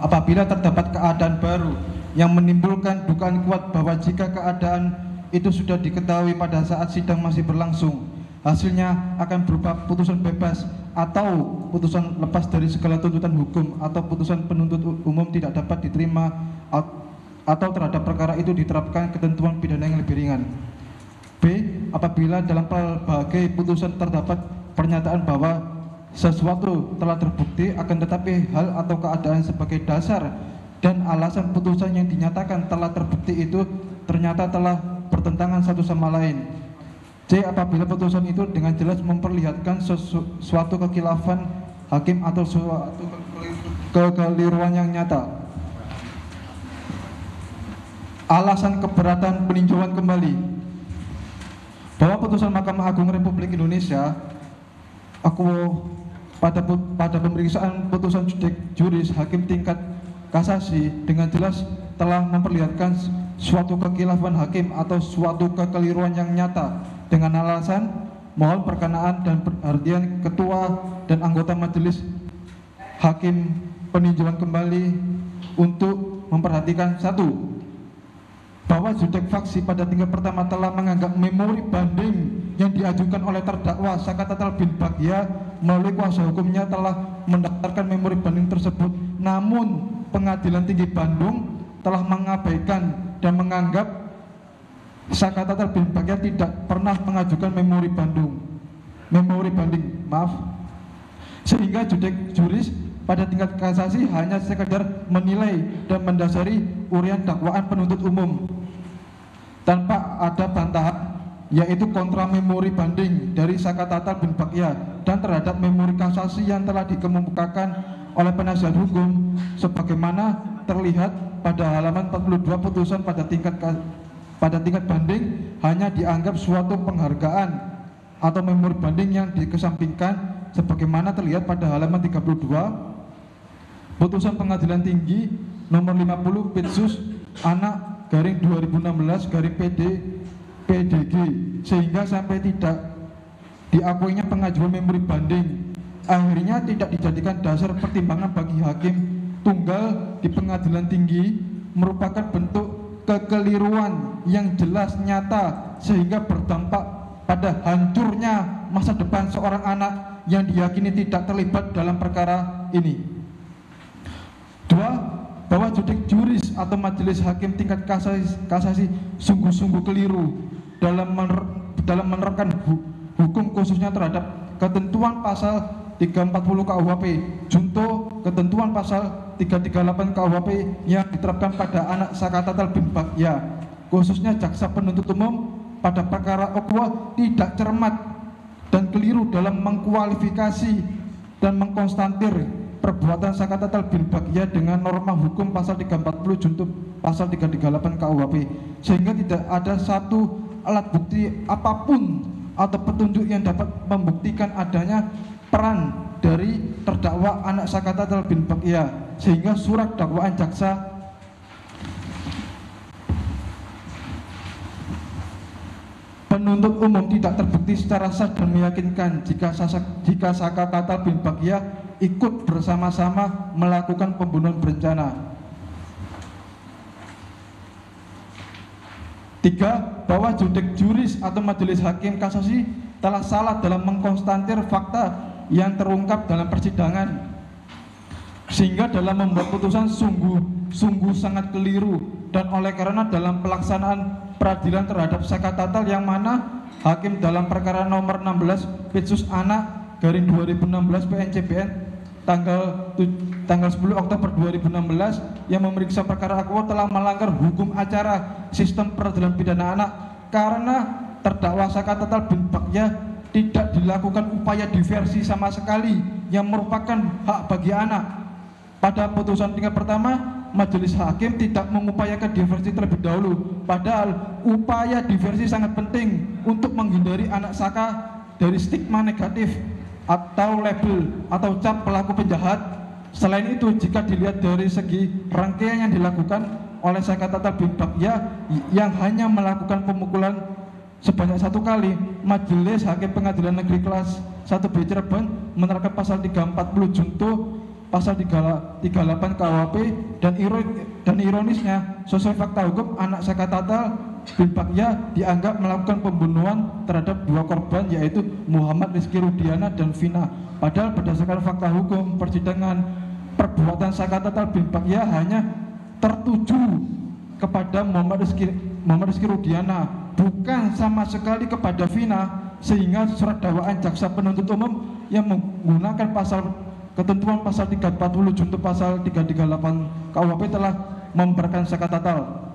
apabila terdapat keadaan baru yang menimbulkan dugaan kuat bahwa jika keadaan itu sudah diketahui pada saat sidang masih berlangsung, hasilnya akan berupa putusan bebas atau putusan lepas dari segala tuntutan hukum, atau putusan penuntut umum tidak dapat diterima atau terhadap perkara itu diterapkan ketentuan pidana yang lebih ringan. B. Apabila dalam berbagai putusan terdapat pernyataan bahwa sesuatu telah terbukti, akan tetapi hal atau keadaan sebagai dasar dan alasan putusan yang dinyatakan telah terbukti itu ternyata telah bertentangan satu sama lain. C. Apabila putusan itu dengan jelas memperlihatkan suatu kekhilafan hakim atau suatu kekeliruan yang nyata. Alasan keberatan peninjauan kembali. Bahwa putusan Mahkamah Agung Republik Indonesia pada pemeriksaan putusan juris hakim tingkat kasasi dengan jelas telah memperlihatkan suatu kekhilafan hakim atau suatu kekeliruan yang nyata, dengan alasan mohon perkenaan dan perhatian ketua dan anggota majelis hakim peninjauan kembali untuk memperhatikan: satu, bahwa judek faksi pada tingkat pertama telah menganggap memori banding yang diajukan oleh terdakwa Sakatatal bin Bagya melalui kuasa hukumnya telah mendaftarkan memori banding tersebut, namun Pengadilan Tinggi Bandung telah mengabaikan dan menganggap Sakatatal bin Bagya tidak pernah mengajukan memori banding, sehingga judek juris pada tingkat kasasi hanya sekedar menilai dan mendasari urian dakwaan penuntut umum tanpa ada bantahan, yaitu kontra memori banding dari Sakatatal bin Bagya dan terhadap memori kasasi yang telah dikemukakan oleh penasihat hukum sebagaimana terlihat pada halaman 42 putusan pada tingkat banding hanya dianggap suatu penghargaan atau memori banding yang dikesampingkan sebagaimana terlihat pada halaman 32 putusan Pengadilan Tinggi nomor 50 Pitsus anak garing 2016 garing PDG, sehingga sampai tidak diakuinya pengajuan memori banding akhirnya tidak dijadikan dasar pertimbangan bagi hakim tunggal di Pengadilan Tinggi merupakan bentuk kekeliruan yang jelas nyata sehingga berdampak pada hancurnya masa depan seorang anak yang diyakini tidak terlibat dalam perkara ini. Dua, bahwa judek juris atau majelis hakim tingkat kasasi sungguh-sungguh keliru dalam menerapkan hukum khususnya terhadap ketentuan pasal 340 KUHP junto ketentuan pasal 338 KUHP yang diterapkan pada anak Sakatatal bin Bagya, khususnya jaksa penuntut umum pada perkara Okwa tidak cermat dan keliru dalam mengkualifikasi dan mengkonstantir perbuatan Sakatatal bin Bagya dengan norma hukum pasal 340 junto pasal 338 KUHP, sehingga tidak ada satu alat bukti apapun atau petunjuk yang dapat membuktikan adanya peran dari terdakwa anak Sakatatal bin Bagya, sehingga surat dakwaan jaksa penuntut umum tidak terbukti secara sah dan meyakinkan jika Sakatatal bin Bagya ikut bersama-sama melakukan pembunuhan berencana. Tiga, bahwa judek juris atau majelis hakim kasasi telah salah dalam mengkonstantir fakta yang terungkap dalam persidangan, sehingga dalam membuat putusan sungguh sangat keliru, dan oleh karena dalam pelaksanaan peradilan terhadap Sakatatal yang mana hakim dalam perkara nomor 16 Pitsus anak garing 2016 PNCBN tanggal 10 Oktober 2016 yang memeriksa perkara Akwa telah melanggar hukum acara sistem peradilan pidana anak karena terdakwa Sakatatal bin Bagya tidak dilakukan upaya diversi sama sekali yang merupakan hak bagi anak. Pada putusan tingkat pertama, majelis hakim tidak mengupayakan diversi terlebih dahulu, padahal upaya diversi sangat penting untuk menghindari anak Saka dari stigma negatif atau label atau cap pelaku penjahat. Selain itu, jika dilihat dari segi rangkaian yang dilakukan oleh Sakatatal bin Bagya yang hanya melakukan pemukulan sebanyak 1 kali, majelis hakim pengadilan negeri kelas 1B Cirebon menerapkan pasal 340 junto pasal 38 KUHP, dan ironisnya sesuai fakta hukum anak Sekatatal bin Bagja dianggap melakukan pembunuhan terhadap dua korban, yaitu Muhammad Rizky Rudiana dan Vina. Padahal berdasarkan fakta hukum persidangan, perbuatan Sekatatal bin Bagja hanya tertuju kepada Muhammad Rizky Rudiana, bukan sama sekali kepada Vina, sehingga surat dakwaan jaksa penuntut umum yang menggunakan ketentuan pasal 340 junto pasal 338 KUHP telah memberatkan Sekatatal.